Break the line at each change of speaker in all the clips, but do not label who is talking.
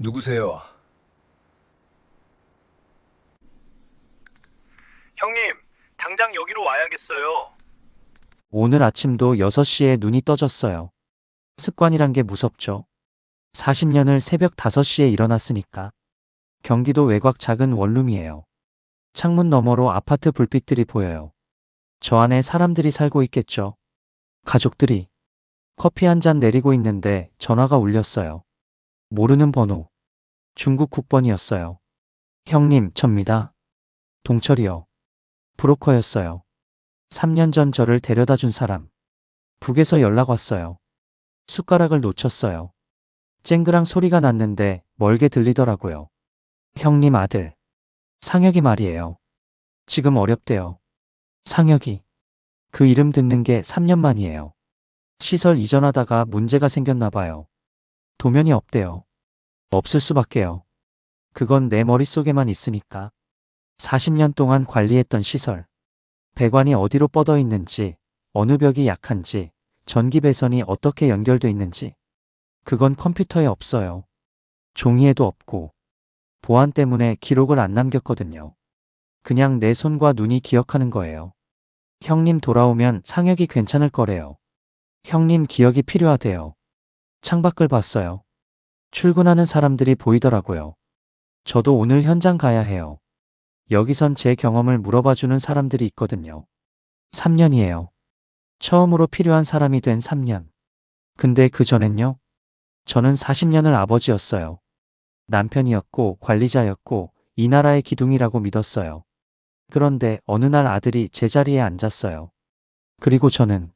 누구세요?
형님, 당장 여기로 와야겠어요.
오늘 아침도 6시에 눈이 떠졌어요. 습관이란 게 무섭죠. 40년을 새벽 5시에 일어났으니까. 경기도 외곽 작은 원룸이에요. 창문 너머로 아파트 불빛들이 보여요. 저 안에 사람들이 살고 있겠죠. 가족들이. 커피 한 잔 내리고 있는데 전화가 울렸어요. 모르는 번호. 중국 국번이었어요. 형님, 접니다. 동철이요. 브로커였어요. 3년 전 저를 데려다 준 사람. 북에서 연락 왔어요. 숟가락을 놓쳤어요. 쨍그랑 소리가 났는데 멀게 들리더라고요. 형님 아들. 상혁이 말이에요. 지금 어렵대요. 상혁이. 그 이름 듣는 게 3년 만이에요. 시설 이전하다가 문제가 생겼나 봐요. 도면이 없대요. 없을 수밖에요. 그건 내 머릿속에만 있으니까. 40년 동안 관리했던 시설. 배관이 어디로 뻗어 있는지, 어느 벽이 약한지, 전기 배선이 어떻게 연결돼 있는지. 그건 컴퓨터에 없어요. 종이에도 없고. 보안 때문에 기록을 안 남겼거든요. 그냥 내 손과 눈이 기억하는 거예요. 형님 돌아오면 상혁이 괜찮을 거래요. 형님 기억이 필요하대요. 창밖을 봤어요. 출근하는 사람들이 보이더라고요. 저도 오늘 현장 가야 해요. 여기선 제 경험을 물어봐주는 사람들이 있거든요. 3년이에요. 처음으로 필요한 사람이 된 3년. 근데 그 전엔요? 저는 40년을 아버지였어요. 남편이었고 관리자였고 이 나라의 기둥이라고 믿었어요. 그런데 어느 날 아들이 제 자리에 앉았어요. 그리고 저는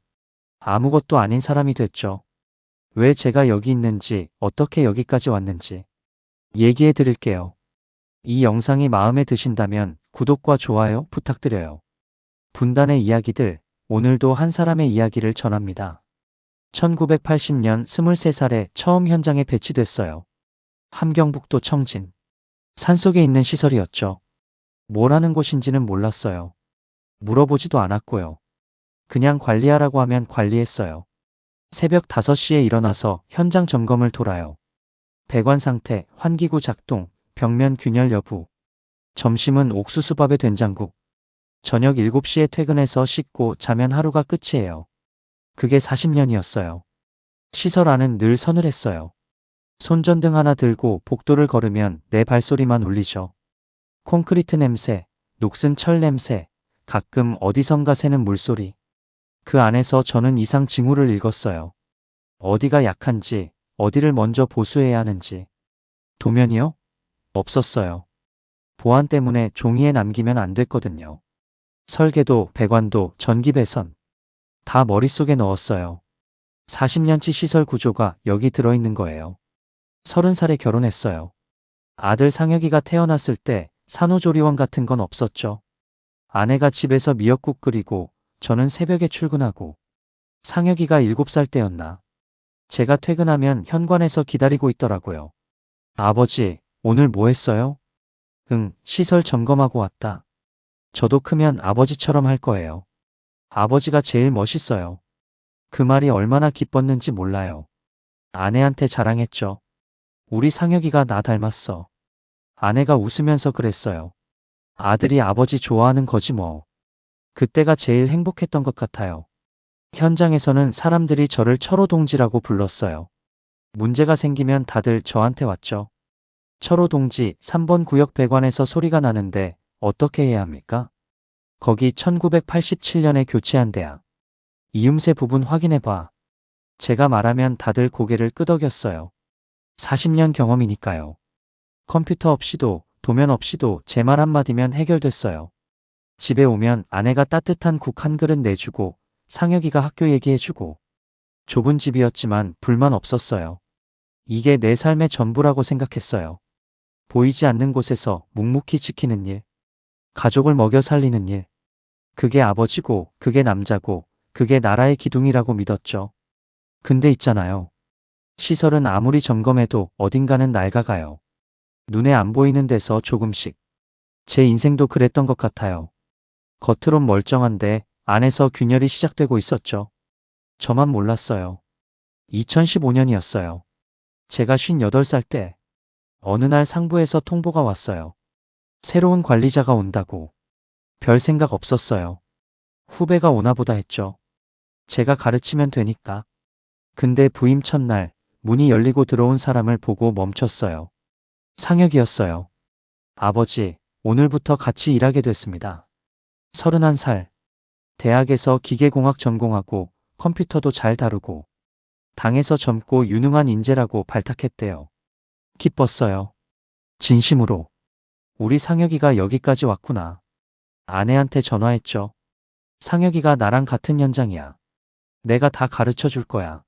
아무것도 아닌 사람이 됐죠. 왜 제가 여기 있는지, 어떻게 여기까지 왔는지 얘기해 드릴게요. 이 영상이 마음에 드신다면 구독과 좋아요 부탁드려요. 분단의 이야기들, 오늘도 한 사람의 이야기를 전합니다. 1980년 23살에 처음 현장에 배치됐어요. 함경북도 청진. 산속에 있는 시설이었죠. 뭘 하는 곳인지는 몰랐어요. 물어보지도 않았고요. 그냥 관리하라고 하면 관리했어요. 새벽 5시에 일어나서 현장 점검을 돌아요. 배관 상태, 환기구 작동, 벽면 균열 여부. 점심은 옥수수밥에 된장국. 저녁 7시에 퇴근해서 씻고 자면 하루가 끝이에요. 그게 40년이었어요. 시설 안은 늘 서늘했어요. 손전등 하나 들고 복도를 걸으면 내 발소리만 울리죠. 콘크리트 냄새, 녹슨 철 냄새, 가끔 어디선가 새는 물소리. 그 안에서 저는 이상 징후를 읽었어요. 어디가 약한지, 어디를 먼저 보수해야 하는지. 도면이요? 없었어요. 보안 때문에 종이에 남기면 안 됐거든요. 설계도, 배관도, 전기 배선. 다 머릿속에 넣었어요. 40년치 시설 구조가 여기 들어있는 거예요. 30살에 결혼했어요. 아들 상혁이가 태어났을 때 산후조리원 같은 건 없었죠. 아내가 집에서 미역국 끓이고 저는 새벽에 출근하고 상혁이가 7살 때였나. 제가 퇴근하면 현관에서 기다리고 있더라고요. 아버지, 오늘 뭐 했어요? 응, 시설 점검하고 왔다. 저도 크면 아버지처럼 할 거예요. 아버지가 제일 멋있어요. 그 말이 얼마나 기뻤는지 몰라요. 아내한테 자랑했죠. 우리 상혁이가 나 닮았어. 아내가 웃으면서 그랬어요. 아들이 아버지 좋아하는 거지 뭐. 그때가 제일 행복했던 것 같아요. 현장에서는 사람들이 저를 철호동지라고 불렀어요. 문제가 생기면 다들 저한테 왔죠. 철호동지 3번 구역 배관에서 소리가 나는데 어떻게 해야 합니까? 거기 1987년에 교체한 데야. 이음새 부분 확인해봐. 제가 말하면 다들 고개를 끄덕였어요. 40년 경험이니까요. 컴퓨터 없이도 도면 없이도 제 말 한마디면 해결됐어요. 집에 오면 아내가 따뜻한 국 한 그릇 내주고 상혁이가 학교 얘기해주고 좁은 집이었지만 불만 없었어요. 이게 내 삶의 전부라고 생각했어요. 보이지 않는 곳에서 묵묵히 지키는 일. 가족을 먹여 살리는 일. 그게 아버지고 그게 남자고 그게 나라의 기둥이라고 믿었죠. 근데 있잖아요. 시설은 아무리 점검해도 어딘가는 낡아가요. 눈에 안 보이는 데서 조금씩. 제 인생도 그랬던 것 같아요. 겉으론 멀쩡한데 안에서 균열이 시작되고 있었죠. 저만 몰랐어요. 2015년이었어요. 제가 58살 때 어느 날 상부에서 통보가 왔어요. 새로운 관리자가 온다고. 별 생각 없었어요. 후배가 오나 보다 했죠. 제가 가르치면 되니까. 근데 부임 첫날 문이 열리고 들어온 사람을 보고 멈췄어요. 상혁이었어요. 아버지, 오늘부터 같이 일하게 됐습니다. 31살. 대학에서 기계공학 전공하고 컴퓨터도 잘 다루고 당에서 젊고 유능한 인재라고 발탁했대요. 기뻤어요. 진심으로. 우리 상혁이가 여기까지 왔구나. 아내한테 전화했죠. 상혁이가 나랑 같은 연장이야. 내가 다 가르쳐 줄 거야.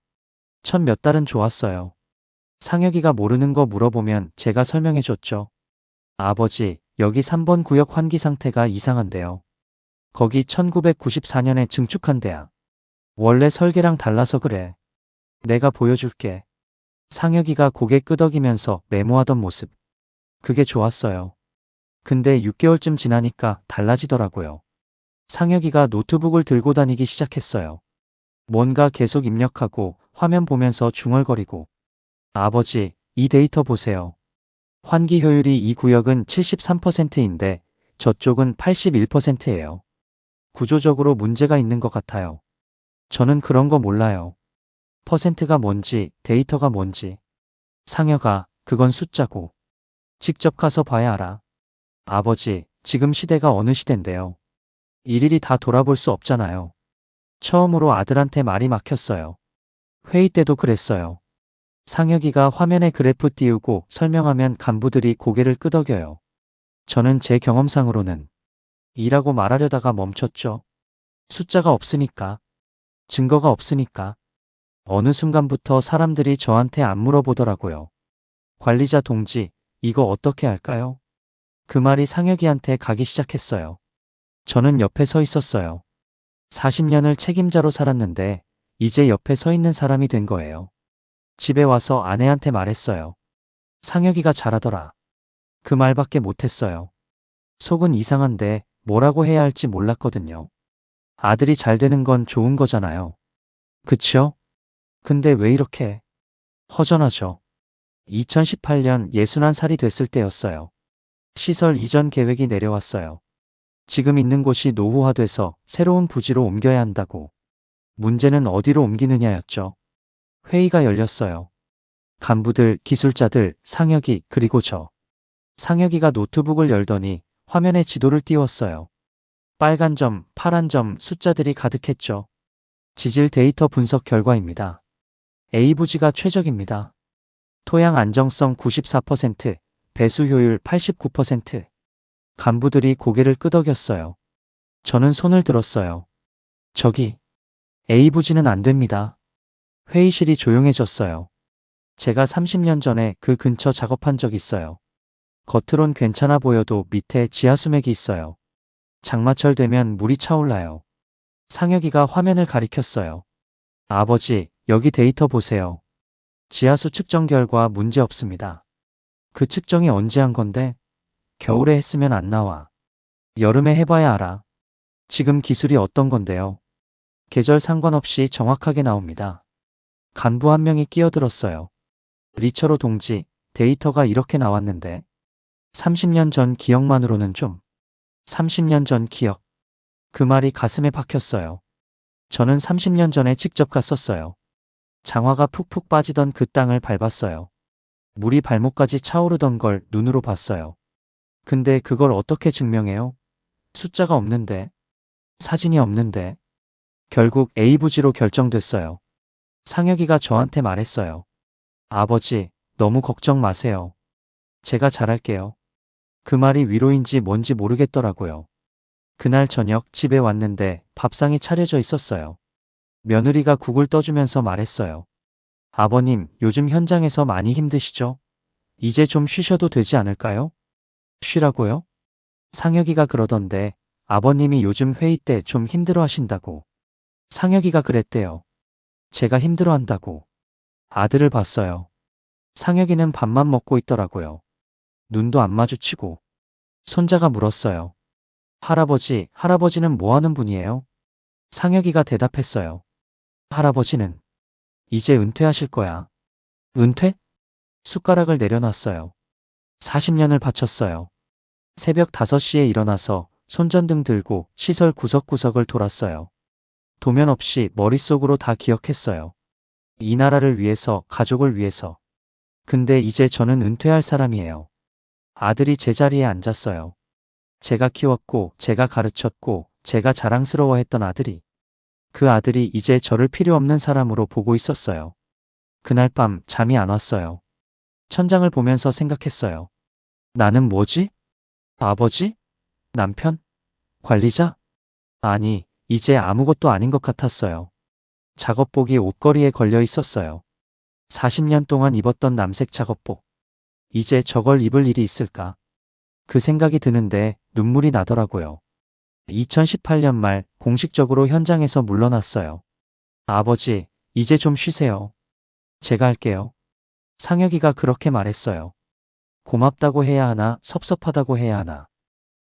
첫 몇 달은 좋았어요. 상혁이가 모르는 거 물어보면 제가 설명해 줬죠. 아버지, 여기 3번 구역 환기 상태가 이상한데요. 거기 1994년에 증축한 데야. 원래 설계랑 달라서 그래. 내가 보여줄게. 상혁이가 고개 끄덕이면서 메모하던 모습. 그게 좋았어요. 근데 6개월쯤 지나니까 달라지더라고요. 상혁이가 노트북을 들고 다니기 시작했어요. 뭔가 계속 입력하고 화면 보면서 중얼거리고. 아버지, 이 데이터 보세요. 환기 효율이 이 구역은 73%인데 저쪽은 81%예요. 구조적으로 문제가 있는 것 같아요. 저는 그런 거 몰라요. 퍼센트가 뭔지, 데이터가 뭔지. 상혁아, 그건 숫자고. 직접 가서 봐야 알아. 아버지, 지금 시대가 어느 시대인데요. 일일이 다 돌아볼 수 없잖아요. 처음으로 아들한테 말이 막혔어요. 회의 때도 그랬어요. 상혁이가 화면에 그래프 띄우고 설명하면 간부들이 고개를 끄덕여요. 저는 제 경험상으로는 이라고 말하려다가 멈췄죠. 숫자가 없으니까. 증거가 없으니까. 어느 순간부터 사람들이 저한테 안 물어보더라고요. 관리자 동지, 이거 어떻게 할까요? 그 말이 상혁이한테 가기 시작했어요. 저는 옆에 서 있었어요. 40년을 책임자로 살았는데 이제 옆에 서 있는 사람이 된 거예요. 집에 와서 아내한테 말했어요. 상혁이가 잘하더라. 그 말밖에 못했어요. 속은 이상한데 뭐라고 해야 할지 몰랐거든요. 아들이 잘 되는 건 좋은 거잖아요. 그쵸? 근데 왜 이렇게 허전하죠? 2018년 61살이 됐을 때였어요. 시설 이전 계획이 내려왔어요. 지금 있는 곳이 노후화돼서 새로운 부지로 옮겨야 한다고. 문제는 어디로 옮기느냐였죠. 회의가 열렸어요. 간부들, 기술자들, 상혁이, 그리고 저. 상혁이가 노트북을 열더니 화면에 지도를 띄웠어요. 빨간 점, 파란 점, 숫자들이 가득했죠. 지질 데이터 분석 결과입니다. A부지가 최적입니다. 토양 안정성 94%, 배수 효율 89%. 간부들이 고개를 끄덕였어요. 저는 손을 들었어요. 저기, A부지는 안 됩니다. 회의실이 조용해졌어요. 제가 30년 전에 그 근처 작업한 적 있어요. 겉으론 괜찮아 보여도 밑에 지하수맥이 있어요. 장마철 되면 물이 차올라요. 상혁이가 화면을 가리켰어요. 아버지, 여기 데이터 보세요. 지하수 측정 결과 문제 없습니다. 그 측정이 언제 한 건데? 겨울에 했으면 안 나와. 여름에 해봐야 알아. 지금 기술이 어떤 건데요? 계절 상관없이 정확하게 나옵니다. 간부 한 명이 끼어들었어요. 리처로 동지, 데이터가 이렇게 나왔는데 30년 전 기억만으로는 좀. 30년 전 기억. 그 말이 가슴에 박혔어요. 저는 30년 전에 직접 갔었어요. 장화가 푹푹 빠지던 그 땅을 밟았어요. 물이 발목까지 차오르던 걸 눈으로 봤어요. 근데 그걸 어떻게 증명해요? 숫자가 없는데. 사진이 없는데. 결국 A부지로 결정됐어요. 상혁이가 저한테 말했어요. 아버지, 너무 걱정 마세요. 제가 잘할게요. 그 말이 위로인지 뭔지 모르겠더라고요. 그날 저녁 집에 왔는데 밥상이 차려져 있었어요. 며느리가 국을 떠주면서 말했어요. 아버님, 요즘 현장에서 많이 힘드시죠? 이제 좀 쉬셔도 되지 않을까요? 쉬라고요? 상혁이가 그러던데 아버님이 요즘 회의 때 좀 힘들어 하신다고. 상혁이가 그랬대요. 제가 힘들어 한다고. 아들을 봤어요. 상혁이는 밥만 먹고 있더라고요. 눈도 안 마주치고. 손자가 물었어요. 할아버지, 할아버지는 뭐 하는 분이에요? 상혁이가 대답했어요. 할아버지는 이제 은퇴하실 거야. 은퇴? 숟가락을 내려놨어요. 40년을 바쳤어요. 새벽 5시에 일어나서 손전등 들고 시설 구석구석을 돌았어요. 도면 없이 머릿속으로 다 기억했어요. 이 나라를 위해서, 가족을 위해서. 근데 이제 저는 은퇴할 사람이에요. 아들이 제 자리에 앉았어요. 제가 키웠고, 제가 가르쳤고, 제가 자랑스러워했던 아들이. 그 아들이 이제 저를 필요 없는 사람으로 보고 있었어요. 그날 밤 잠이 안 왔어요. 천장을 보면서 생각했어요. 나는 뭐지? 아버지? 남편? 관리자? 아니, 이제 아무것도 아닌 것 같았어요. 작업복이 옷걸이에 걸려 있었어요. 40년 동안 입었던 남색 작업복. 이제 저걸 입을 일이 있을까? 그 생각이 드는데 눈물이 나더라고요. 2018년 말 공식적으로 현장에서 물러났어요. 아버지, 이제 좀 쉬세요. 제가 할게요. 상혁이가 그렇게 말했어요. 고맙다고 해야 하나, 섭섭하다고 해야 하나.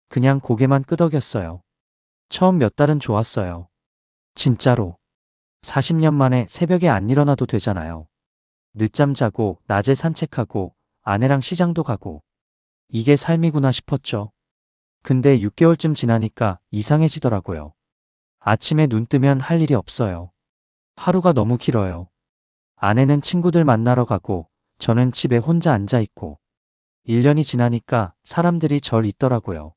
그냥 고개만 끄덕였어요. 처음 몇 달은 좋았어요. 진짜로. 40년 만에 새벽에 안 일어나도 되잖아요. 늦잠 자고, 낮에 산책하고, 아내랑 시장도 가고. 이게 삶이구나 싶었죠. 근데 6개월쯤 지나니까 이상해지더라고요. 아침에 눈 뜨면 할 일이 없어요. 하루가 너무 길어요. 아내는 친구들 만나러 가고, 저는 집에 혼자 앉아 있고. 1년이 지나니까 사람들이 절 잊더라고요.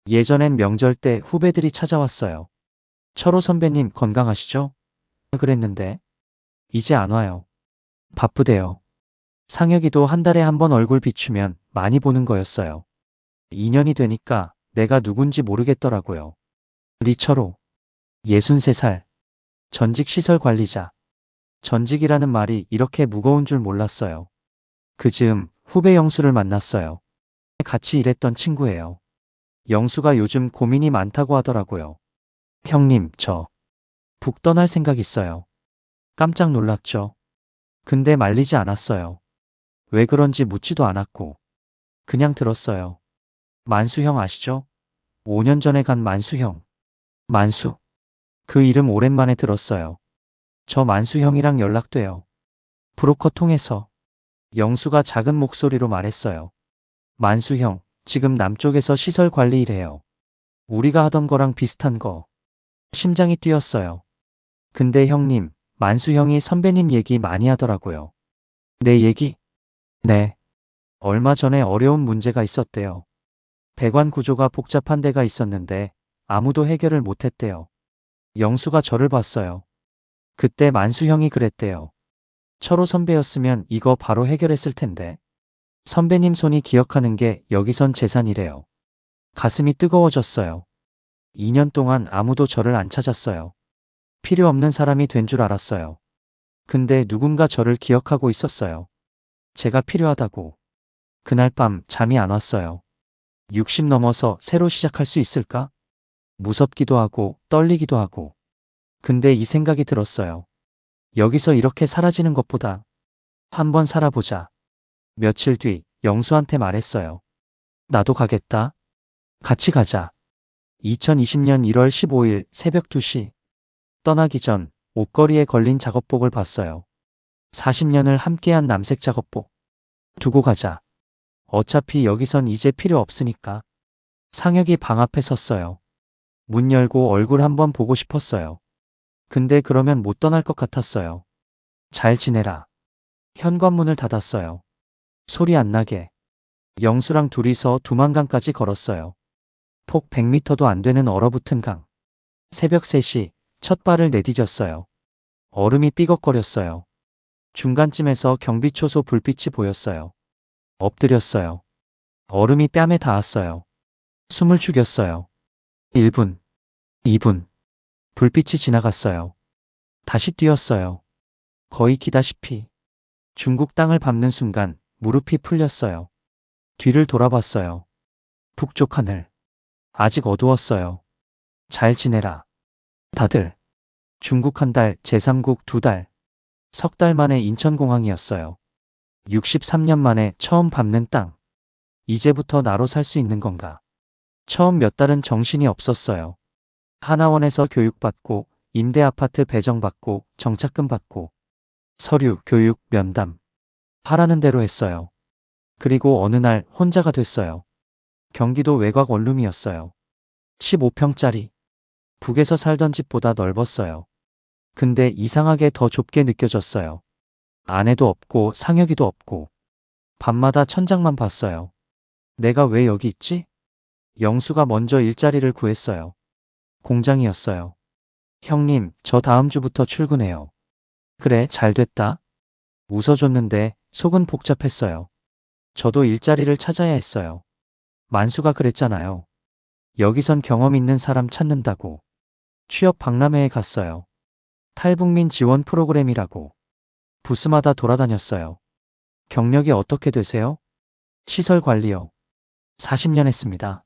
예전엔 명절 때 후배들이 찾아왔어요. 철호 선배님 건강하시죠? 그랬는데, 이제 안 와요. 바쁘대요. 상혁이도 한 달에 한 번 얼굴 비추면 많이 보는 거였어요. 2년이 되니까 내가 누군지 모르겠더라고요. 리철호. 63살. 전직 시설 관리자. 전직이라는 말이 이렇게 무거운 줄 몰랐어요. 그 즈음 후배 영수를 만났어요. 같이 일했던 친구예요. 영수가 요즘 고민이 많다고 하더라고요. 형님, 저 북 떠날 생각 있어요. 깜짝 놀랐죠. 근데 말리지 않았어요. 왜 그런지 묻지도 않았고. 그냥 들었어요. 만수 형 아시죠? 5년 전에 간 만수 형. 만수. 그 이름 오랜만에 들었어요. 저 만수 형이랑 연락돼요. 브로커 통해서. 영수가 작은 목소리로 말했어요. 만수 형, 지금 남쪽에서 시설 관리 일해요. 우리가 하던 거랑 비슷한 거. 심장이 뛰었어요. 근데 형님, 만수 형이 선배님 얘기 많이 하더라고요. 내 얘기? 네. 얼마 전에 어려운 문제가 있었대요. 배관 구조가 복잡한 데가 있었는데 아무도 해결을 못했대요. 영수가 저를 봤어요. 그때 만수 형이 그랬대요. 철호 선배였으면 이거 바로 해결했을 텐데. 선배님 손이 기억하는 게 여기선 재산이래요. 가슴이 뜨거워졌어요. 2년 동안 아무도 저를 안 찾았어요. 필요 없는 사람이 된 줄 알았어요. 근데 누군가 저를 기억하고 있었어요. 제가 필요하다고. 그날 밤 잠이 안 왔어요. 60 넘어서 새로 시작할 수 있을까? 무섭기도 하고 떨리기도 하고. 근데 이 생각이 들었어요. 여기서 이렇게 사라지는 것보다 한번 살아보자. 며칠 뒤 영수한테 말했어요. 나도 가겠다. 같이 가자. 2020년 1월 15일 새벽 2시. 떠나기 전 옷걸이에 걸린 작업복을 봤어요. 40년을 함께한 남색 작업복. 두고 가자. 어차피 여기선 이제 필요 없으니까. 상혁이 방 앞에 섰어요. 문 열고 얼굴 한번 보고 싶었어요. 근데 그러면 못 떠날 것 같았어요. 잘 지내라. 현관문을 닫았어요. 소리 안 나게. 영수랑 둘이서 두만강까지 걸었어요. 폭 100m도 안 되는 얼어붙은 강. 새벽 3시 첫 발을 내디뎠어요. 얼음이 삐걱거렸어요. 중간쯤에서 경비초소 불빛이 보였어요. 엎드렸어요. 얼음이 뺨에 닿았어요. 숨을 죽였어요. 1분, 2분. 불빛이 지나갔어요. 다시 뛰었어요. 거의 기다시피. 중국 땅을 밟는 순간 무릎이 풀렸어요. 뒤를 돌아봤어요. 북쪽 하늘. 아직 어두웠어요. 잘 지내라. 다들. 중국 한 달, 제3국 2달. 석 달 만에 인천공항이었어요. 63년 만에 처음 밟는 땅. 이제부터 나로 살 수 있는 건가? 처음 몇 달은 정신이 없었어요. 하나원에서 교육받고, 임대아파트 배정받고, 정착금 받고, 서류, 교육, 면담. 하라는 대로 했어요. 그리고 어느 날 혼자가 됐어요. 경기도 외곽 원룸이었어요. 15평짜리. 북에서 살던 집보다 넓었어요. 근데 이상하게 더 좁게 느껴졌어요. 아내도 없고 상혁이도 없고. 밤마다 천장만 봤어요. 내가 왜 여기 있지? 영수가 먼저 일자리를 구했어요. 공장이었어요. 형님, 저 다음 주부터 출근해요. 그래, 잘 됐다. 웃어줬는데 속은 복잡했어요. 저도 일자리를 찾아야 했어요. 만수가 그랬잖아요. 여기선 경험 있는 사람 찾는다고. 취업 박람회에 갔어요. 탈북민 지원 프로그램이라고. 부스마다 돌아다녔어요. 경력이 어떻게 되세요? 시설 관리요. 40년 했습니다.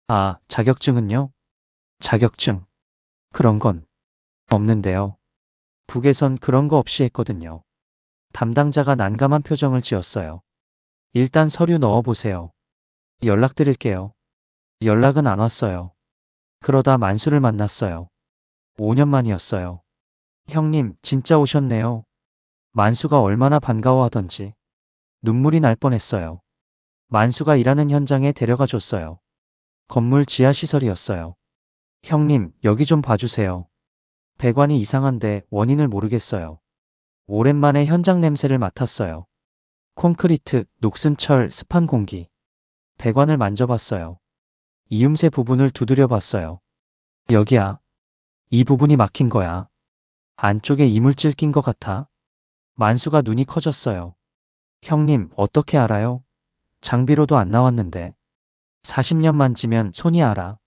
아, 자격증은요? 자격증. 그런 건 없는데요. 북에선 그런 거 없이 했거든요. 담당자가 난감한 표정을 지었어요. 일단 서류 넣어보세요. 연락드릴게요. 연락은 안 왔어요. 그러다 만수를 만났어요. 5년 만이었어요. 형님, 진짜 오셨네요. 만수가 얼마나 반가워하던지. 눈물이 날 뻔했어요. 만수가 일하는 현장에 데려가 줬어요. 건물 지하 시설이었어요. 형님, 여기 좀 봐주세요. 배관이 이상한데 원인을 모르겠어요. 오랜만에 현장 냄새를 맡았어요. 콘크리트, 녹슨 철, 습한 공기. 배관을 만져봤어요. 이음새 부분을 두드려 봤어요. 여기야. 이 부분이 막힌 거야. 안쪽에 이물질 낀 것 같아. 만수가 눈이 커졌어요. 형님, 어떻게 알아요? 장비로도 안 나왔는데. 40년 만지면 손이 알아.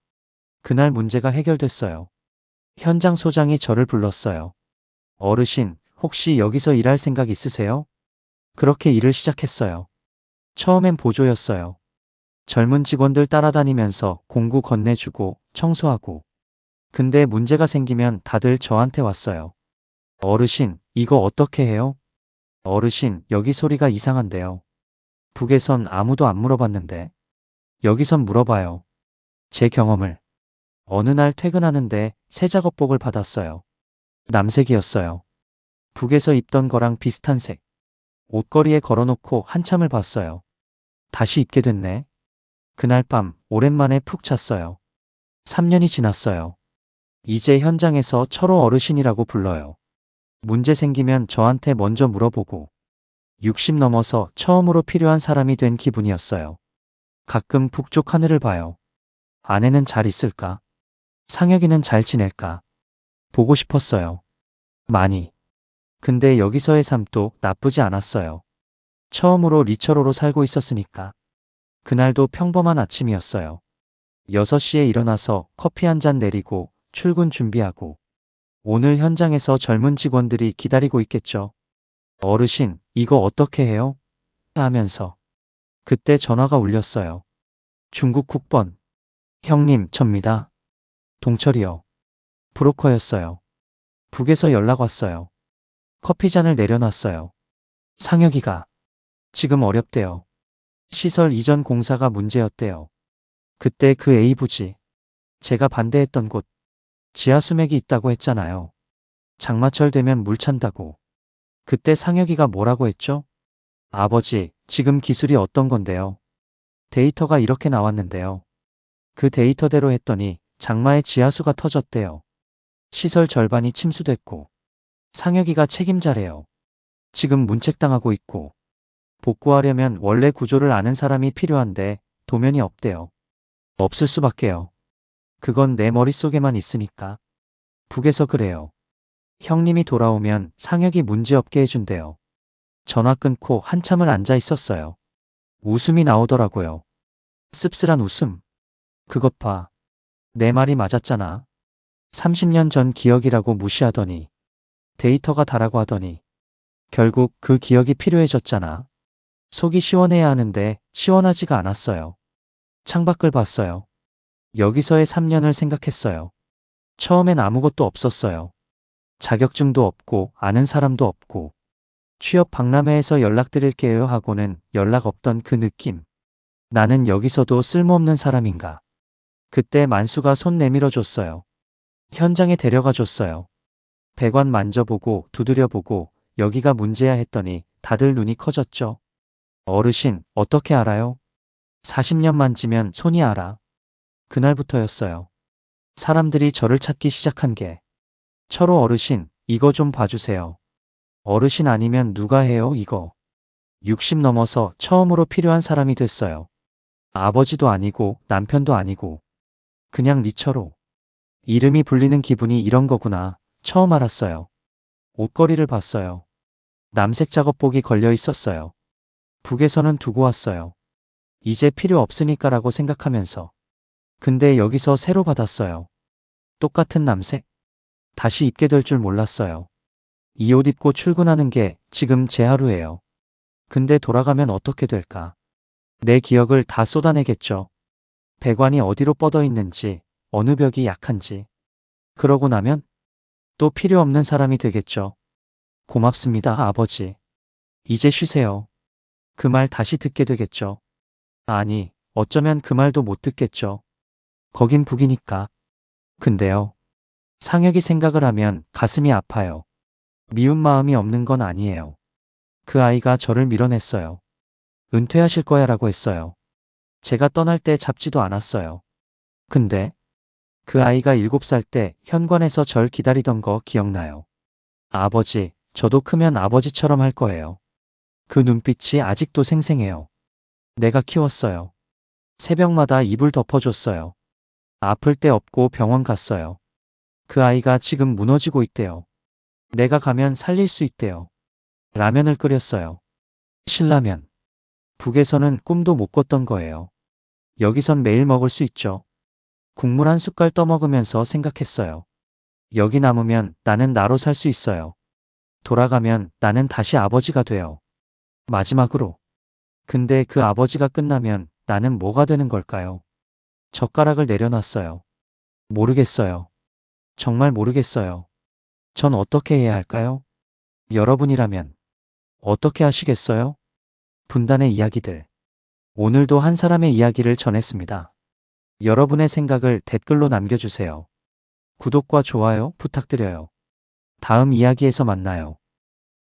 그날 문제가 해결됐어요. 현장 소장이 저를 불렀어요. 어르신, 혹시 여기서 일할 생각 있으세요? 그렇게 일을 시작했어요. 처음엔 보조였어요. 젊은 직원들 따라다니면서 공구 건네주고 청소하고. 근데 문제가 생기면 다들 저한테 왔어요. 어르신, 이거 어떻게 해요? 어르신, 여기 소리가 이상한데요. 북에선 아무도 안 물어봤는데. 여기선 물어봐요. 제 경험을. 어느 날 퇴근하는데 새 작업복을 받았어요. 남색이었어요. 북에서 입던 거랑 비슷한 색. 옷걸이에 걸어놓고 한참을 봤어요. 다시 입게 됐네. 그날 밤 오랜만에 푹 잤어요. 3년이 지났어요. 이제 현장에서 철호 어르신이라고 불러요. 문제 생기면 저한테 먼저 물어보고 60 넘어서 처음으로 필요한 사람이 된 기분이었어요. 가끔 북쪽 하늘을 봐요. 아내는 잘 있을까? 상혁이는 잘 지낼까? 보고 싶었어요. 많이. 근데 여기서의 삶도 나쁘지 않았어요. 처음으로 리처로로 살고 있었으니까. 그날도 평범한 아침이었어요. 6시에 일어나서 커피 한 잔 내리고 출근 준비하고. 오늘 현장에서 젊은 직원들이 기다리고 있겠죠. 어르신, 이거 어떻게 해요? 하면서. 그때 전화가 울렸어요. 중국 국번. 형님, 접니다. 동철이요. 브로커였어요. 북에서 연락 왔어요. 커피 잔을 내려놨어요. 상혁이가 지금 어렵대요. 시설 이전 공사가 문제였대요. 그때 그 A부지, 제가 반대했던 곳, 지하 수맥이 있다고 했잖아요. 장마철 되면 물 찬다고. 그때 상혁이가 뭐라고 했죠? 아버지, 지금 기술이 어떤 건데요? 데이터가 이렇게 나왔는데요. 그 데이터대로 했더니 장마에 지하수가 터졌대요. 시설 절반이 침수됐고. 상혁이가 책임자래요. 지금 문책당하고 있고. 복구하려면 원래 구조를 아는 사람이 필요한데 도면이 없대요. 없을 수밖에요. 그건 내 머릿속에만 있으니까. 북에서 그래요. 형님이 돌아오면 상혁이 문제없게 해준대요. 전화 끊고 한참을 앉아 있었어요. 웃음이 나오더라고요. 씁쓸한 웃음. 그것 봐. 내 말이 맞았잖아. 30년 전 기억이라고 무시하더니 데이터가 다라고 하더니 결국 그 기억이 필요해졌잖아. 속이 시원해야 하는데 시원하지가 않았어요. 창밖을 봤어요. 여기서의 3년을 생각했어요. 처음엔 아무것도 없었어요. 자격증도 없고 아는 사람도 없고 취업 박람회에서 연락드릴게요 하고는 연락 없던 그 느낌. 나는 여기서도 쓸모없는 사람인가. 그때 만수가 손 내밀어 줬어요. 현장에 데려가 줬어요. 배관 만져보고 두드려보고 여기가 문제야 했더니 다들 눈이 커졌죠. 어르신, 어떻게 알아요? 40년만 지면 손이 알아. 그날부터였어요. 사람들이 저를 찾기 시작한 게. 철호 어르신, 이거 좀 봐주세요. 어르신 아니면 누가 해요, 이거? 60 넘어서 처음으로 필요한 사람이 됐어요. 아버지도 아니고 남편도 아니고 그냥 리처로. 이름이 불리는 기분이 이런 거구나. 처음 알았어요. 옷걸이를 봤어요. 남색 작업복이 걸려 있었어요. 북에서는 두고 왔어요. 이제 필요 없으니까라고 생각하면서. 근데 여기서 새로 받았어요. 똑같은 남색? 다시 입게 될 줄 몰랐어요. 이 옷 입고 출근하는 게 지금 제 하루예요. 근데 돌아가면 어떻게 될까? 내 기억을 다 쏟아내겠죠. 배관이 어디로 뻗어 있는지, 어느 벽이 약한지. 그러고 나면 또 필요 없는 사람이 되겠죠. 고맙습니다, 아버지. 이제 쉬세요. 그 말 다시 듣게 되겠죠. 아니, 어쩌면 그 말도 못 듣겠죠. 거긴 북이니까. 근데요. 상혁이 생각을 하면 가슴이 아파요. 미운 마음이 없는 건 아니에요. 그 아이가 저를 밀어냈어요. 은퇴하실 거야 라고 했어요. 제가 떠날 때 잡지도 않았어요. 근데 그 아이가 7살 때 현관에서 절 기다리던 거 기억나요. 아버지, 저도 크면 아버지처럼 할 거예요. 그 눈빛이 아직도 생생해요. 내가 키웠어요. 새벽마다 이불 덮어줬어요. 아플 때 업고 병원 갔어요. 그 아이가 지금 무너지고 있대요. 내가 가면 살릴 수 있대요. 라면을 끓였어요. 신라면. 북에서는 꿈도 못 꿨던 거예요. 여기선 매일 먹을 수 있죠. 국물 한 숟갈 떠먹으면서 생각했어요. 여기 남으면 나는 나로 살 수 있어요. 돌아가면 나는 다시 아버지가 돼요. 마지막으로. 근데 그 아버지가 끝나면 나는 뭐가 되는 걸까요? 젓가락을 내려놨어요. 모르겠어요. 정말 모르겠어요. 전 어떻게 해야 할까요? 여러분이라면 어떻게 하시겠어요? 분단의 이야기들. 오늘도 한 사람의 이야기를 전했습니다. 여러분의 생각을 댓글로 남겨주세요. 구독과 좋아요 부탁드려요. 다음 이야기에서 만나요.